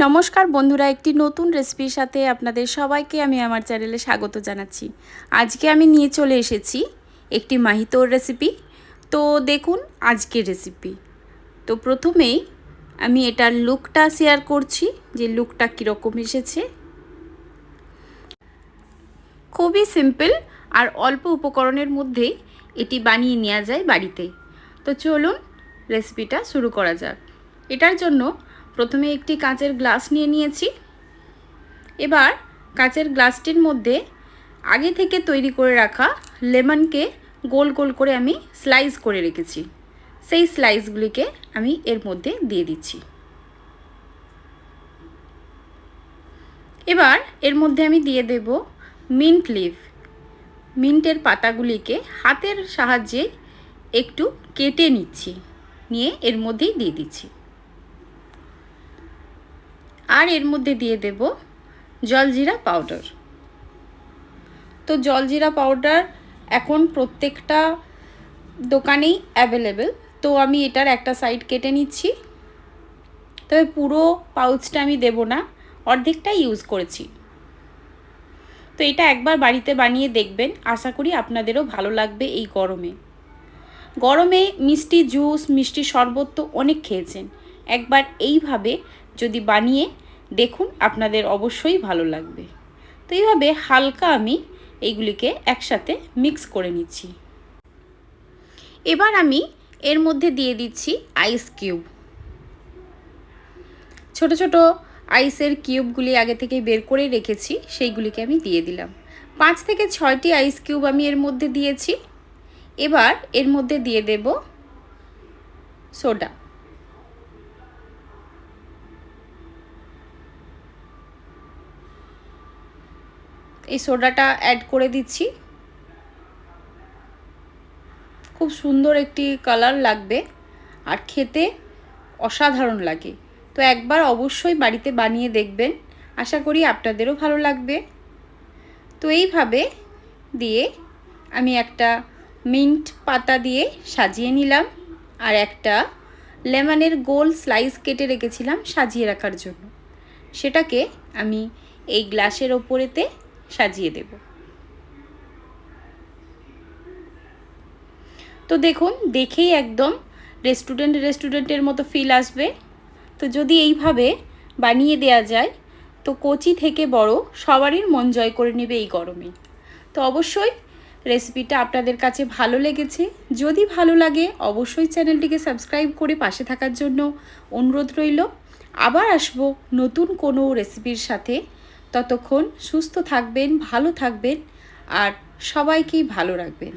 নমস্কার বন্ধুরা, একটি নতুন রেসিপির সাথে আপনাদের সবাইকে আমি আমার চ্যানেলে স্বাগত জানাচ্ছি। আজকে আমি নিয়ে চলে এসেছি একটি মাহিতোর রেসিপি। তো দেখুন আজকের রেসিপি। তো প্রথমেই আমি এটার লুকটা শেয়ার করছি, যে লুকটা কীরকম এসেছে। খুবই সিম্পল আর অল্প উপকরণের মধ্যেই এটি বানিয়ে নেওয়া যায় বাড়িতে। তো চলুন রেসিপিটা শুরু করা যাক। এটার জন্য প্রথমে একটি কাঁচের গ্লাস নিয়ে নিয়েছি। এবার কাঁচের গ্লাসটির মধ্যে আগে থেকে তৈরি করে রাখা লেমনকে গোল গোল করে আমি স্লাইস করে রেখেছি, সেই স্লাইসগুলিকে আমি এর মধ্যে দিয়ে দিচ্ছি। এবার এর মধ্যে আমি দিয়ে দেব মিন্ট লিভ। মিন্টের পাতাগুলিকে হাতের সাহায্যে একটু কেটে নিচ্ছি, নিয়ে এর মধ্যেই দিয়ে দিচ্ছি। আর এর মধ্যে দিয়ে দেব জলজিরা পাউডার। তো জলজিরা পাউডার এখন প্রত্যেকটা দোকানেই অ্যাভেলেবেল। তো আমি এটার একটা সাইড কেটে নিচ্ছি, তবে পুরো পাউচটা আমি দেব না, অর্ধেকটাই ইউজ করেছি। তো এটা একবার বাড়িতে বানিয়ে দেখবেন, আশা করি আপনাদেরও ভালো লাগবে। এই গরমে মিষ্টি জুস, মিষ্টি শরবত তো অনেক খেয়েছেন, একবার এইভাবে যদি বানিয়ে দেখুন, আপনাদের অবশ্যই ভালো লাগবে। তো এইভাবে হালকা আমি এইগুলিকে একসাথে মিক্স করে নিচ্ছি। এবার আমি এর মধ্যে দিয়ে দিচ্ছি আইস কিউব। ছোট ছোট আইসের কিউবগুলি আগে থেকে বের করে রেখেছি, সেইগুলিকে আমি দিয়ে দিলাম। 5 থেকে 6টি আইস কিউব আমি এর মধ্যে দিয়েছি। এবার এর মধ্যে দিয়ে দেব সোডা। এই সোডাটা অ্যাড করে দিচ্ছি। খুব সুন্দর একটি কালার লাগবে আর খেতে অসাধারণ লাগে। তো একবার অবশ্যই বাড়িতে বানিয়ে দেখবেন, আশা করি আপনাদেরও ভালো লাগবে। তো এইভাবে দিয়ে আমি একটা মিন্ট পাতা দিয়ে সাজিয়ে নিলাম, আর একটা লেমনের গোল স্লাইস কেটে রেখেছিলাম সাজিয়ে রাখার জন্য, সেটাকে আমি এই গ্লাসের ওপরেতে সাজিয়ে দেব। তো দেখুন, দেখেই একদম রেস্টুরেন্টের মতো ফিল আসবে। তো যদি এইভাবে বানিয়ে দেয়া যায়, তো কচি থেকে বড় সবারই মন জয় করে নেবে এই গরমে। তো অবশ্যই রেসিপিটা আপনাদের কাছে ভালো লেগেছে। যদি ভালো লাগে অবশ্যই চ্যানেলটিকে সাবস্ক্রাইব করে পাশে থাকার জন্য অনুরোধ রইল। আবার আসবো নতুন কোনো রেসিপির সাথে। ততক্ষণ সুস্থ থাকবেন, ভালো থাকবেন আর সবাইকেই ভালো রাখবেন।